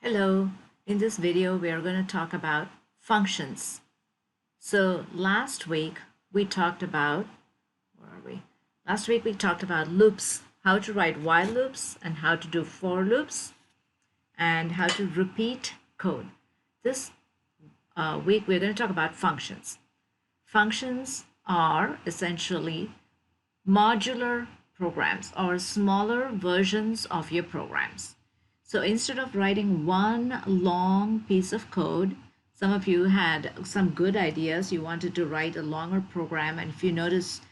Hello, in this video we are going to talk about functions. So last week we talked about, where are we? Last week we talked about loops, how to write while loops and how to do for loops and how to repeat code. This week we're going to talk about functions. Functions are essentially modular programs or smaller versions of your programs. So instead of writing one long piece of code, some of you had some good ideas. You wanted to write a longer program. And if you notice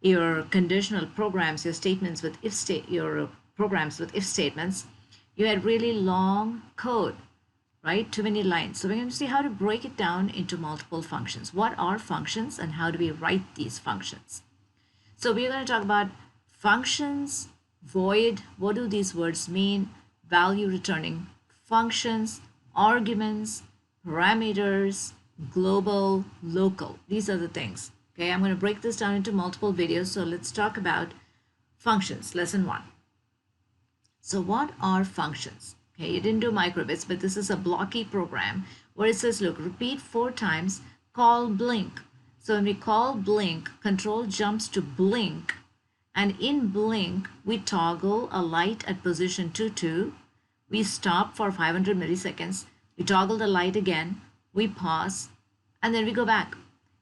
your conditional programs, your statements with your programs with if statements, you had really long code, right? Too many lines. So we're going to see how to break it down into multiple functions. What are functions and how do we write these functions? So we're going to talk about functions, void, what do these words mean, value returning functions, arguments, parameters, global, local. These are the things. Okay, I'm going to break this down into multiple videos. So let's talk about functions, lesson 1. So what are functions? Okay, you didn't do microbits, but this is a blocky program where it says, look, repeat 4 times, call blink. So when we call blink, control jumps to blink, and in blink, we toggle a light at position 2, we stop for 500 milliseconds, we toggle the light again, we pause, and then we go back.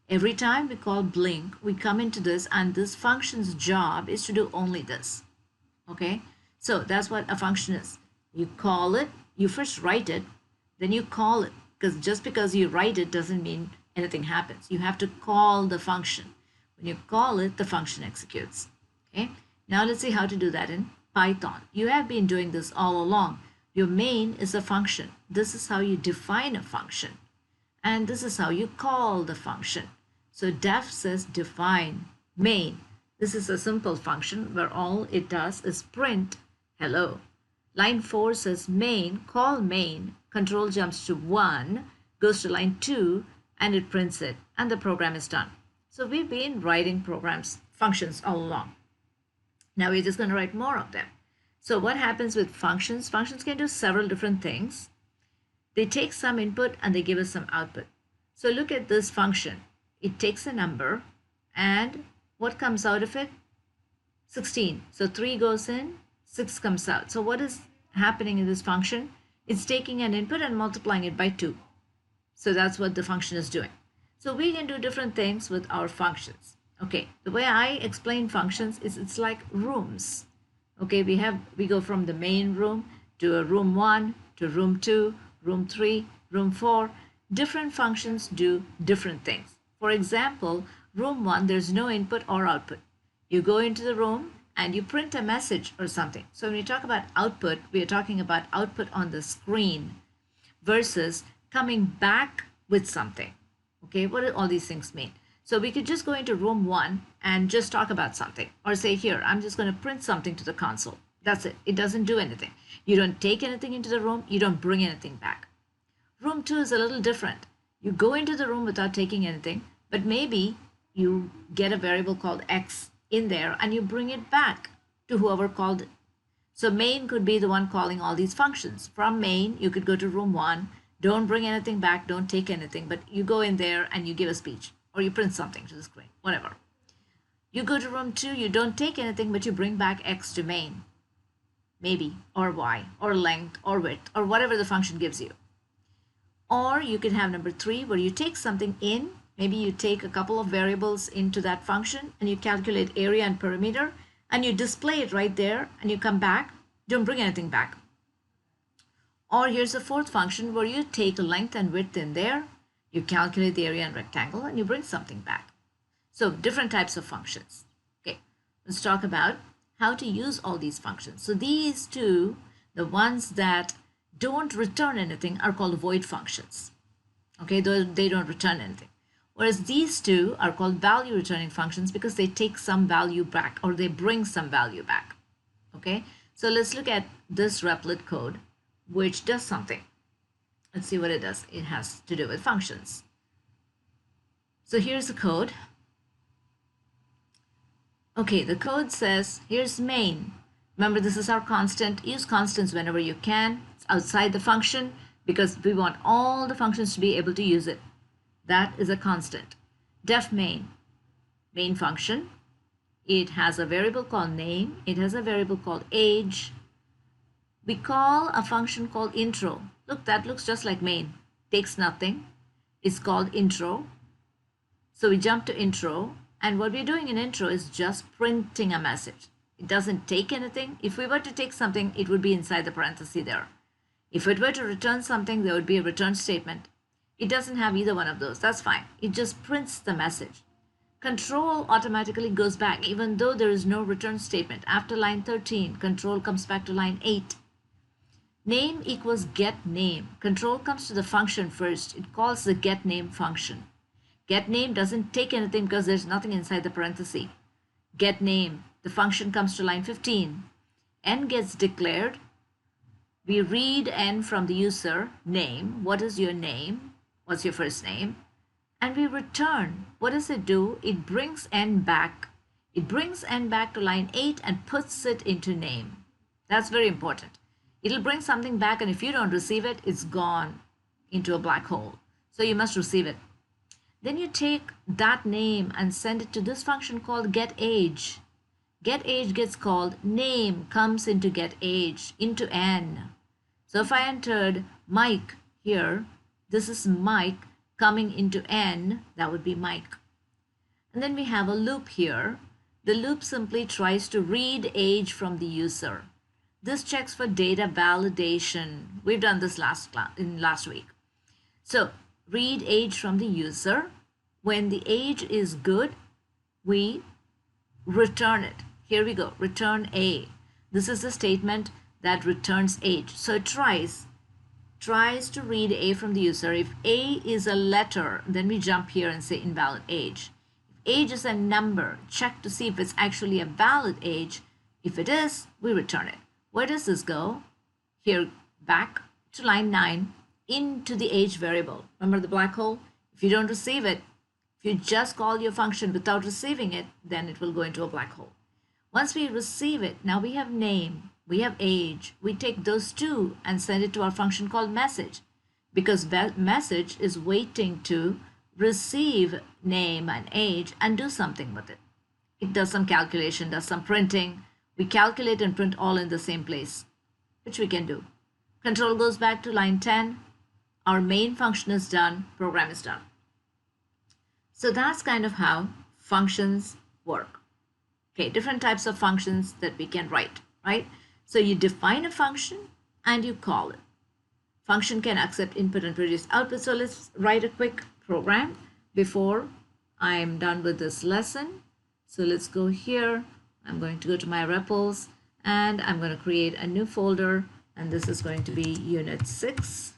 Every time we call blink, we come into this, and this function's job is to do only this. Okay, so that's what a function is. You call it, you first write it, then you call it, because just because you write it doesn't mean anything happens. You have to call the function. When you call it, the function executes. Okay, now let's see how to do that in Python. You have been doing this all along. Your main is a function. This is how you define a function. And this is how you call the function. So def says define main. This is a simple function where all it does is print hello. Line 4 says main, call main, control jumps to 1, goes to line 2, and it prints it, and the program is done. So we've been writing programs, functions all along. Now we're just going to write more of them. So what happens with functions? Functions can do several different things. They take some input and they give us some output. So look at this function. It takes a number and what comes out of it? 16. So 3 goes in, 6 comes out. So what is happening in this function? It's taking an input and multiplying it by 2. So that's what the function is doing. So we can do different things with our functions. Okay, the way I explain functions is it's like rooms. Okay, we go from the main room to a room 1 to room 2, room 3, room 4. Different functions do different things. For example, room 1, there's no input or output. You go into the room and you print a message or something. So when we talk about output, we are talking about output on the screen versus coming back with something. Okay, what do all these things mean? So we could just go into room 1 and just talk about something or say, here, I'm just going to print something to the console. That's it. It doesn't do anything. You don't take anything into the room. You don't bring anything back. Room 2 is a little different. You go into the room without taking anything, but maybe you get a variable called X in there and you bring it back to whoever called it. So main could be the one calling all these functions. From main, you could go to room 1, don't bring anything back, don't take anything, but you go in there and you give a speech or you print something to the screen, whatever. You go to room 2, you don't take anything, but you bring back X to main, maybe, or Y, or length, or width, or whatever the function gives you. Or you can have number 3 where you take something in, maybe you take a couple of variables into that function and you calculate area and perimeter and you display it right there and you come back, don't bring anything back. Or here's a 4th function where you take length and width in there, you calculate the area and rectangle and you bring something back. So different types of functions. Okay, let's talk about how to use all these functions. So these two, the ones that don't return anything are called void functions. Okay, they don't return anything. Whereas these two are called value returning functions because they take some value back or they bring some value back. Okay, so let's look at this Replit code which does something. Let's see what it does. It has to do with functions. So here's the code. Okay, the code says, here's main. Remember, this is our constant. Use constants whenever you can. It's outside the function. because we want all the functions to be able to use it. That is a constant. Def main function. It has a variable called name. It has a variable called age. We call a function called intro. Look, that looks just like main. Takes nothing. It's called intro. So we jump to intro, and what we're doing in intro is just printing a message. It doesn't take anything. If we were to take something, it would be inside the parenthesis there. If it were to return something, there would be a return statement. It doesn't have either one of those. That's fine. It just prints the message. Control automatically goes back, even though there is no return statement. After line 13, control comes back to line 8. Name equals get name. Control comes to the function first. It calls the get name function. Get name doesn't take anything because there's nothing inside the parenthesis. Get name, the function comes to line 15. N gets declared. We read N from the user, name. What is your name? What's your first name? And we return. What does it do? It brings N back. It brings N back to line 8 and puts it into name. That's very important. It'll bring something back, and if you don't receive it, it's gone into a black hole. So you must receive it. Then you take that name and send it to this function called getAge. GetAge gets called, name comes into getAge, into N. So if I entered Mike here, this is Mike coming into N, that would be Mike. And then we have a loop here. The loop simply tries to read age from the user. This checks for data validation. We've done this last week. So read age from the user. When the age is good, we return it. Here we go, return A. This is the statement that returns age. So it tries to read A from the user. If A is a letter, then we jump here and say invalid age. If age is a number, check to see if it's actually a valid age. If it is, we return it. Where does this go? Here, back to line 9, into the age variable. Remember the black hole? If you don't receive it, if you just call your function without receiving it, then it will go into a black hole. Once we receive it, now we have name, we have age. We take those two and send it to our function called message, because message is waiting to receive name and age and do something with it. It does some calculation, does some printing. We calculate and print all in the same place, which we can do. Control goes back to line 10. Our main function is done, program is done. So that's kind of how functions work. Okay, different types of functions that we can write, right? So you define a function and you call it. Function can accept input and produce output. So let's write a quick program before I'm done with this lesson. So let's go here. I'm going to go to my REPLs and I'm going to create a new folder, and this is going to be unit 6,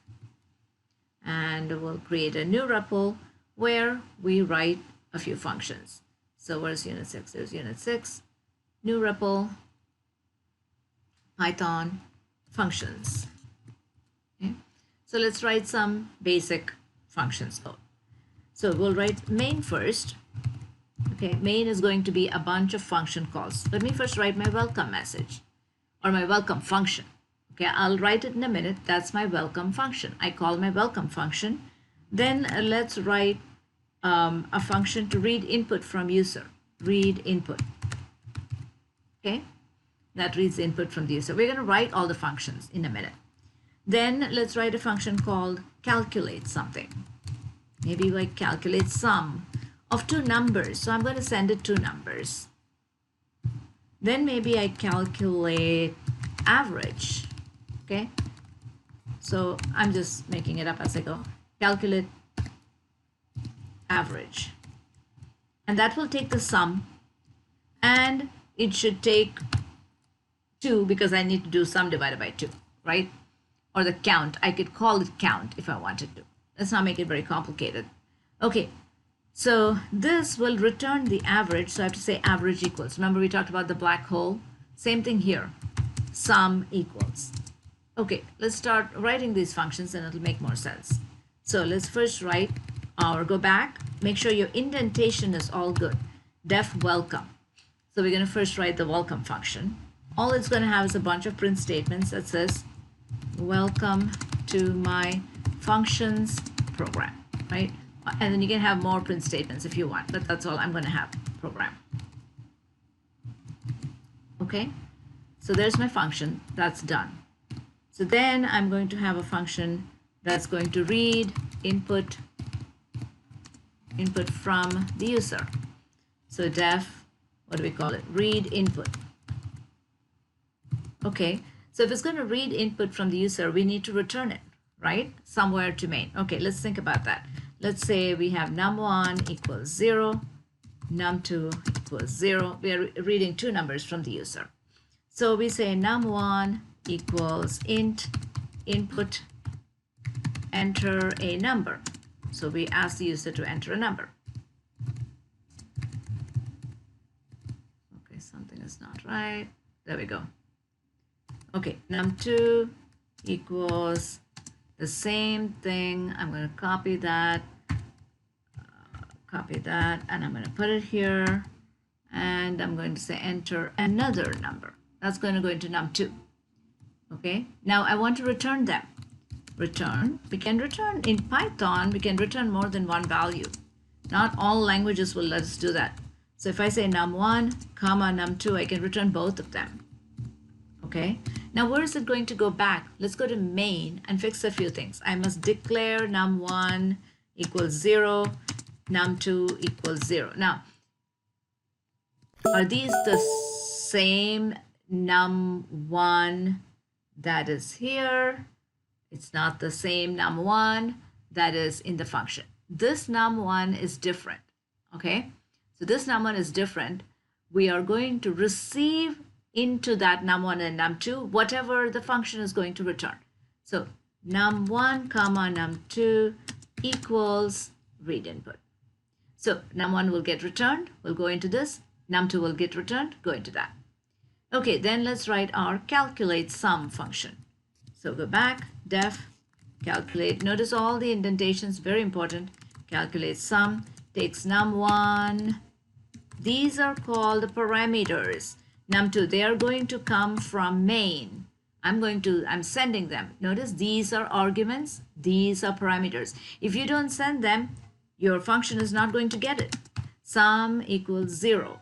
and we'll create a new REPL where we write a few functions. So where's unit 6? There's unit 6, new REPL, Python functions. Okay. So let's write some basic functions code. So we'll write main first. Okay, main is going to be a bunch of function calls. Let me first write my welcome message or my welcome function. Okay, I'll write it in a minute. That's my welcome function. I call my welcome function. Then let's write a function to read input from user. Read input. Okay, that reads input from the user. We're going to write all the functions in a minute. Then let's write a function called calculate something. Maybe like calculate sum of two numbers. So I'm going to send it two numbers. Then maybe I calculate average. Okay. So I'm just making it up as I go. Calculate average. And that will take the sum. And it should take 2 because I need to do sum divided by 2, right? Or the count. I could call it count if I wanted to. Let's not make it very complicated. Okay. So this will return the average. So I have to say average equals. Remember we talked about the black hole? Same thing here. Sum equals. Okay, let's start writing these functions and it'll make more sense. So let's first write or go back. Make sure your indentation is all good. Def welcome. So we're going to first write the welcome function. All it's going to have is a bunch of print statements that says welcome to my functions program, right? And then you can have more print statements if you want, but that's all I'm going to have, program. Okay, so there's my function, that's done. So then I'm going to have a function that's going to read input from the user. So def, what do we call it? Read input. Okay, so if it's going to read input from the user, we need to return it, right? Somewhere to main. Okay, let's think about that. Let's say we have num1 equals 0, num2 equals 0. We are reading two numbers from the user. So we say num1 equals int input, enter a number. So we ask the user to enter a number. Okay, something is not right. There we go. Okay, num2 equals the same thing. I'm going to copy that, and I'm going to put it here. And I'm going to say enter another number. That's going to go into num2. Okay, now I want to return them. Return, we can return in Python, we can return more than one value. Not all languages will let us do that. So if I say num1, comma num2, I can return both of them. Okay, now where is it going to go back? Let's go to main and fix a few things. I must declare num1 equals 0, num2 equals 0. Now, are these the same num1 that is here? It's not the same num1 that is in the function. This num1 is different, okay? So this num1 is different. We are going to receive into that num1 and num2 whatever the function is going to return. So num1 comma num2 equals read input. So num1 will get returned, will go into this. Num2 will get returned, go into that. Okay, then let's write our calculate sum function. So go back, def, calculate. Notice all the indentations, very important. Calculate sum, takes num1. These are called the parameters. Num2, they are going to come from main. I'm sending them. Notice these are arguments, these are parameters. If you don't send them, your function is not going to get it. Sum equals 0.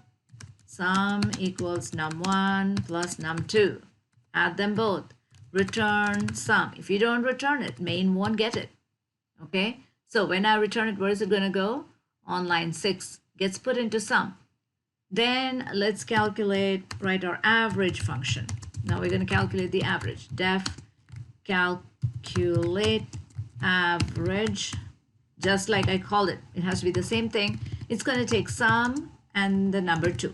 Sum equals num1 plus num2. Add them both. Return sum. If you don't return it, main won't get it. Okay, so when I return it, where is it going to go? On line 6, gets put into sum. Then let's write our average function. Now we're going to calculate the average. Def calculate average, just like I called it. It has to be the same thing. It's going to take sum and the number 2.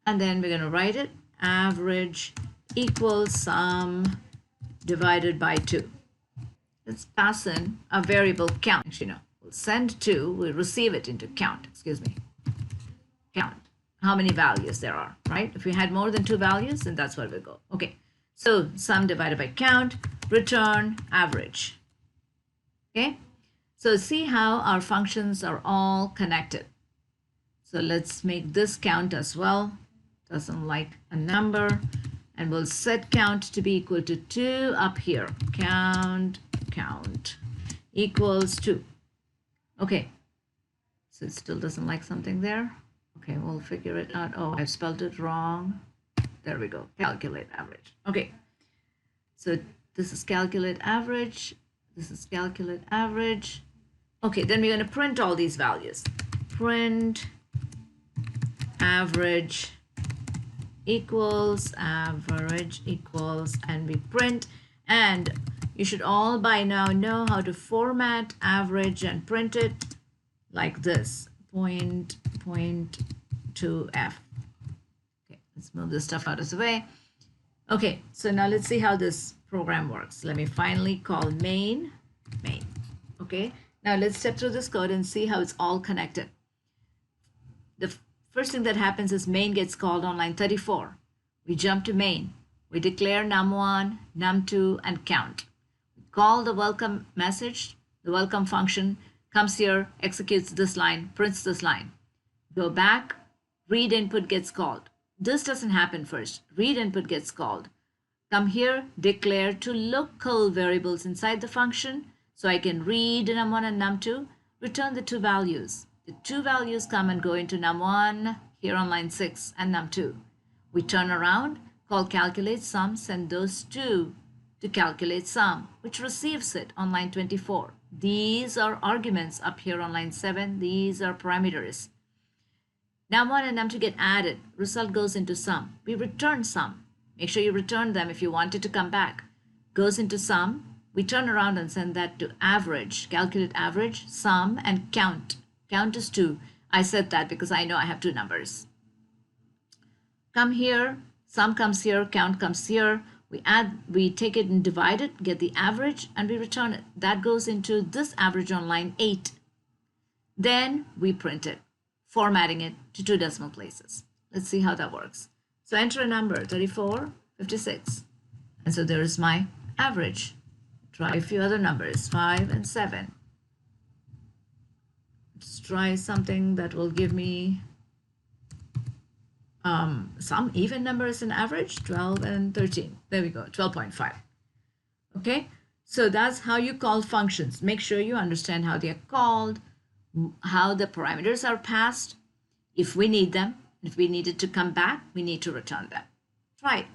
And then we're going to write it. Average equals sum divided by 2. Let's pass in a variable count. Actually, no. We'll send 2. We'll receive it into count. Excuse me. Count. How many values there are, right? If we had more than 2 values, then that's where we go. Okay. So sum divided by count. Return average. Okay. So see how our functions are all connected. So let's make this count as well. Doesn't like a number. And we'll set count to be equal to 2 up here. Count equals 2. Okay. So it still doesn't like something there. Okay, we'll figure it out. Oh, I've spelled it wrong. There we go. Calculate average. Okay. So this is calculate average. This is calculate average. Okay, then we're going to print all these values. Print average equals, and we print. And you should all by now know how to format average and print it like this. Point to F. Okay, let's move this stuff out of the way. Okay, so now let's see how this program works. Let me finally call main. Okay, now let's step through this code and see how it's all connected. The first thing that happens is main gets called on line 34. We jump to main. We declare num1, num2, and count. We call the welcome message. The welcome function comes here, executes this line, prints this line. Go back, read input gets called. This doesn't happen first. Read input gets called. Come here, declare two local variables inside the function. So I can read num1 and num2, return the two values. The two values come and go into num1 here on line 6 and num2. We turn around, call calculate sum, send those two to calculate sum, which receives it on line 24. These are arguments up here on line 7. These are parameters. Num1 and num2 get added. Result goes into sum. We return sum. Make sure you return them if you want it to come back. Goes into sum. We turn around and send that to average. Calculate average, sum, and count. Count is 2. I said that because I know I have two numbers. Come here. Sum comes here. Count comes here. We take it and divide it, get the average, and we return it. That goes into this average on line 8. Then we print it, formatting it to two decimal places. Let's see how that works. So enter a number, 34, 56. And so there is my average. Try a few other numbers, 5 and 7. Let's try something that will give me some even numbers in average, 12 and 13. There we go, 12.5. Okay, so that's how you call functions. Make sure you understand how they are called, how the parameters are passed. If we need them, if we needed to come back, we need to return them. Try it.